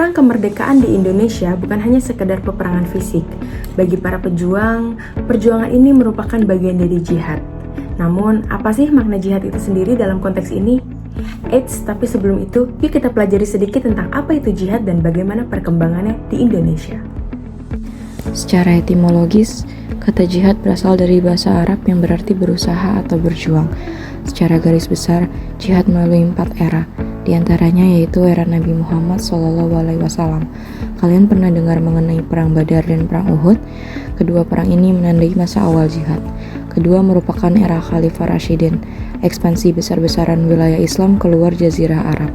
Perang kemerdekaan di Indonesia bukan hanya sekedar peperangan fisik. Bagi para pejuang, perjuangan ini merupakan bagian dari jihad. Namun, apa sih makna jihad itu sendiri dalam konteks ini? Eits, tapi sebelum itu, yuk kita pelajari sedikit tentang apa itu jihad dan bagaimana perkembangannya di Indonesia. Secara etimologis, kata jihad berasal dari bahasa Arab yang berarti berusaha atau berjuang. Secara garis besar, jihad melalui 4 era, di antaranya yaitu era Nabi Muhammad SAW. Kalian pernah dengar mengenai Perang Badar dan Perang Uhud? Kedua perang ini menandai masa awal jihad. Kedua merupakan era Khalifah Rashidin, ekspansi besar-besaran wilayah Islam keluar Jazirah Arab.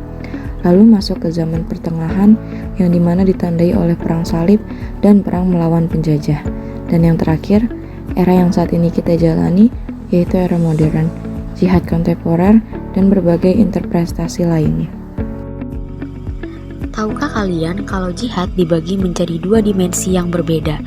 Lalu masuk ke zaman pertengahan yang dimana ditandai oleh Perang Salib dan Perang melawan penjajah. Dan yang terakhir, era yang saat ini kita jalani, yaitu era modern, jihad kontemporer, dan berbagai interpretasi lainnya. Tahukah kalian kalau jihad dibagi menjadi 2 dimensi yang berbeda?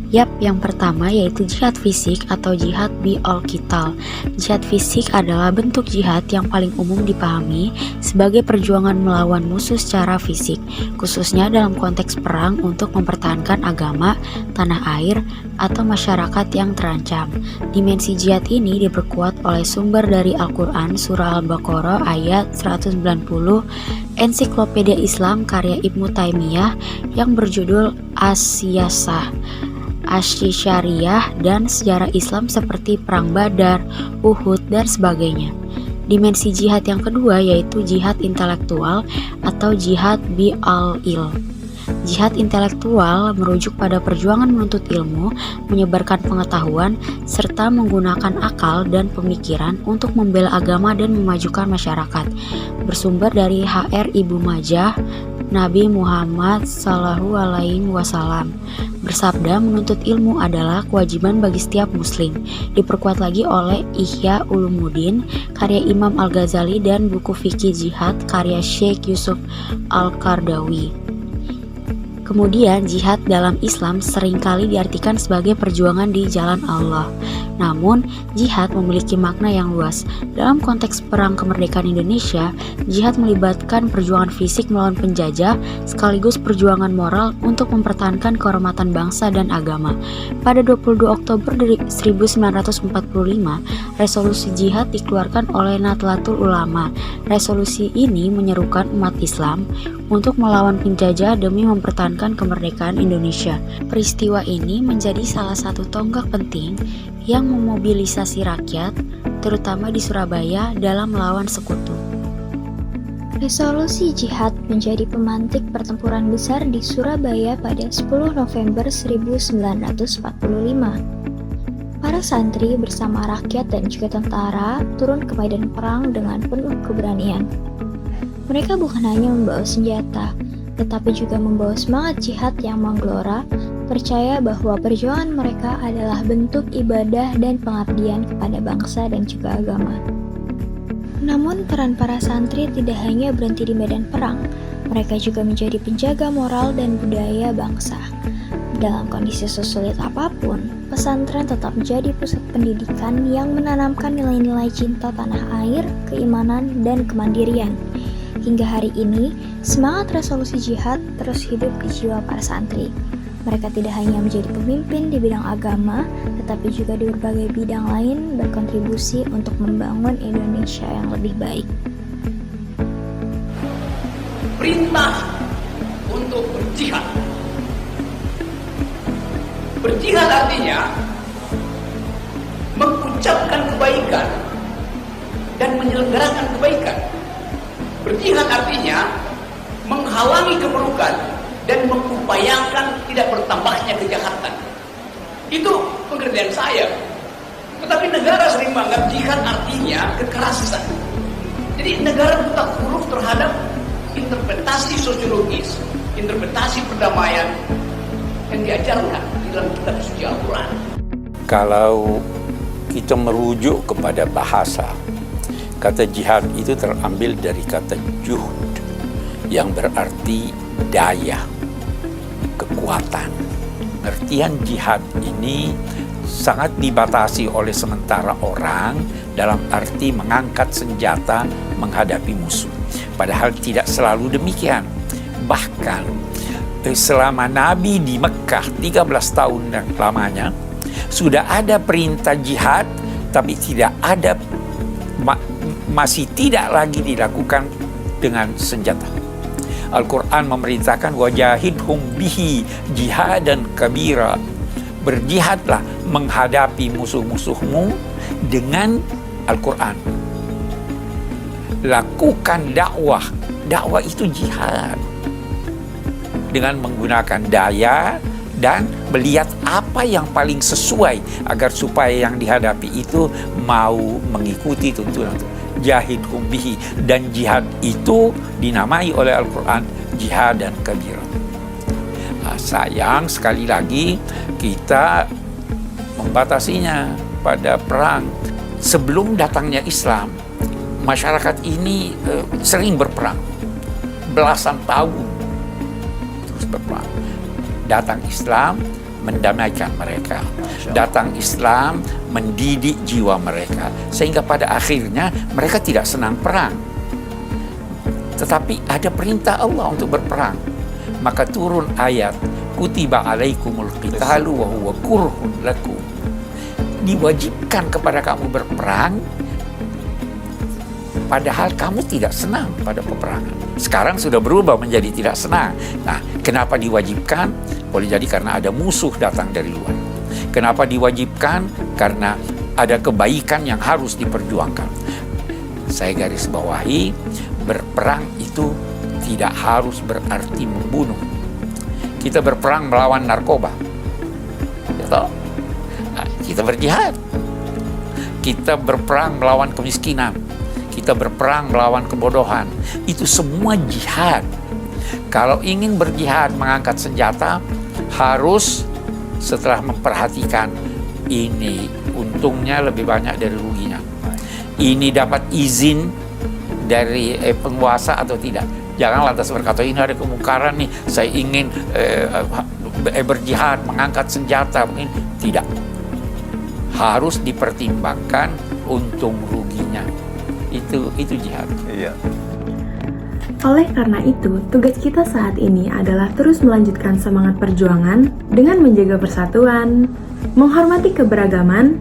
Yap, yang pertama yaitu jihad fisik atau jihad bi-al-qital. Jihad fisik adalah bentuk jihad yang paling umum dipahami sebagai perjuangan melawan musuh secara fisik, khususnya dalam konteks perang untuk mempertahankan agama, tanah air, atau masyarakat yang terancam. Dimensi jihad ini diperkuat oleh sumber dari Al-Quran Surah Al-Baqarah ayat 190, Ensiklopedia Islam karya Ibnu Taimiyah yang berjudul As-Siyasah, Asy-Syariah, dan sejarah Islam seperti Perang Badar, Uhud, dan sebagainya. Dimensi jihad yang kedua yaitu jihad intelektual atau jihad bi-al-ilm. Jihad intelektual merujuk pada perjuangan menuntut ilmu, menyebarkan pengetahuan, serta menggunakan akal dan pemikiran untuk membela agama dan memajukan masyarakat. Bersumber dari HR Ibnu Majah, Nabi Muhammad SAW bersabda, menuntut ilmu adalah kewajiban bagi setiap muslim. Diperkuat lagi oleh Ihya Ulumuddin karya Imam Al-Ghazali dan buku fikih jihad karya Syekh Yusuf Al-Qardawi. Kemudian, jihad dalam Islam seringkali diartikan sebagai perjuangan di jalan Allah. Namun, jihad memiliki makna yang luas. Dalam konteks perang kemerdekaan Indonesia, jihad melibatkan perjuangan fisik melawan penjajah sekaligus perjuangan moral untuk mempertahankan kehormatan bangsa dan agama. Pada 22 Oktober 1945, resolusi jihad dikeluarkan oleh Nahdlatul Ulama. Resolusi ini menyerukan umat Islam untuk melawan penjajah demi mempertahankan kemerdekaan Indonesia. Peristiwa ini menjadi salah satu tonggak penting yang memobilisasi rakyat, terutama di Surabaya, dalam melawan sekutu. Resolusi jihad menjadi pemantik pertempuran besar di Surabaya pada 10 November 1945. Para santri bersama rakyat dan juga tentara turun ke medan perang dengan penuh keberanian. Mereka bukan hanya membawa senjata, tetapi juga membawa semangat jihad yang menggelora, percaya bahwa perjuangan mereka adalah bentuk ibadah dan pengabdian kepada bangsa dan juga agama. Namun peran para santri tidak hanya berhenti di medan perang, mereka juga menjadi penjaga moral dan budaya bangsa. Dalam kondisi sesulit apapun, pesantren tetap menjadi pusat pendidikan yang menanamkan nilai-nilai cinta tanah air, keimanan, dan kemandirian. Hingga hari ini, semangat resolusi jihad terus hidup di jiwa para santri. Mereka tidak hanya menjadi pemimpin di bidang agama, tetapi juga di berbagai bidang lain berkontribusi untuk membangun Indonesia yang lebih baik. Perintah untuk berjihad. Berjihad artinya mengucapkan kebaikan dan menyelenggarakan kebaikan. Berjihad artinya menghalangi keburukan dan mengupayakan tidak bertambahnya kejahatan. Itu pengertian saya. Tetapi negara sering menganggap jihad artinya kekerasan. Jadi negara buta huruf terhadap interpretasi sosiologis, interpretasi perdamaian yang diajarkan di dalam kitab suci Al-Quran. Kalau kita merujuk kepada bahasa, kata jihad itu terambil dari kata juhd yang berarti daya, kekuatan. Pengertian jihad ini sangat dibatasi oleh sementara orang dalam arti mengangkat senjata menghadapi musuh. Padahal tidak selalu demikian. Bahkan selama Nabi di Mekah 13 tahun dan lamanya sudah ada perintah jihad, tapi tidak ada, masih tidak lagi dilakukan dengan senjata. Al-Quran memerintahkan wajahidhum bihi jihadan kabira, berjihadlah menghadapi musuh-musuhmu dengan Al-Quran. Lakukan dakwah, dakwah itu jihad, dengan menggunakan daya dan melihat apa yang paling sesuai agar supaya yang dihadapi itu mau mengikuti tuntunan itu. Jahidhum bihi, dan jihad itu dinamai oleh Al-Quran jihad dan kabira. Sayang sekali lagi kita membatasinya pada perang. Sebelum datangnya Islam, masyarakat ini sering berperang belasan tahun, terus berperang. Datang Islam mendamaikan mereka, datang Islam mendidik jiwa mereka, sehingga pada akhirnya mereka tidak senang perang. Tetapi ada perintah Allah untuk berperang, maka turun ayat kutiba alaikumul qitalu wa huwa kurhun lakum. Diwajibkan kepada kamu berperang, padahal kamu tidak senang pada peperangan. Sekarang sudah berubah menjadi tidak senang. Nah, kenapa diwajibkan? Boleh jadi karena ada musuh datang dari luar. Kenapa diwajibkan? Karena ada kebaikan yang harus diperjuangkan. Saya garis bawahi, berperang itu tidak harus berarti membunuh. Kita berperang melawan narkoba, kita berjihad. Kita berperang melawan kemiskinan, kita berperang melawan kebodohan. Itu semua jihad. Kalau ingin berjihad mengangkat senjata, harus setelah memperhatikan ini untungnya lebih banyak dari ruginya, ini dapat izin dari penguasa atau tidak. Jangan lantas berkata ini ada kemungkaran nih, saya ingin berjihad mengangkat senjata. Tidak, harus dipertimbangkan untung ruginya. Itu jihad. Iya. Oleh karena itu, tugas kita saat ini adalah terus melanjutkan semangat perjuangan dengan menjaga persatuan, menghormati keberagaman,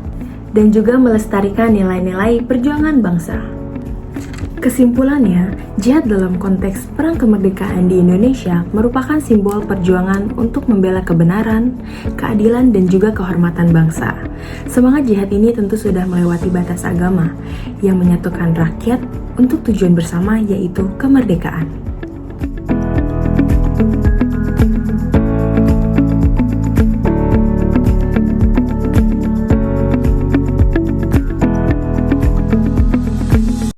dan juga melestarikan nilai-nilai perjuangan bangsa. Kesimpulannya, jihad dalam konteks perang kemerdekaan di Indonesia merupakan simbol perjuangan untuk membela kebenaran, keadilan, dan juga kehormatan bangsa. Semangat jihad ini tentu sudah melewati batas agama yang menyatukan rakyat untuk tujuan bersama, yaitu kemerdekaan.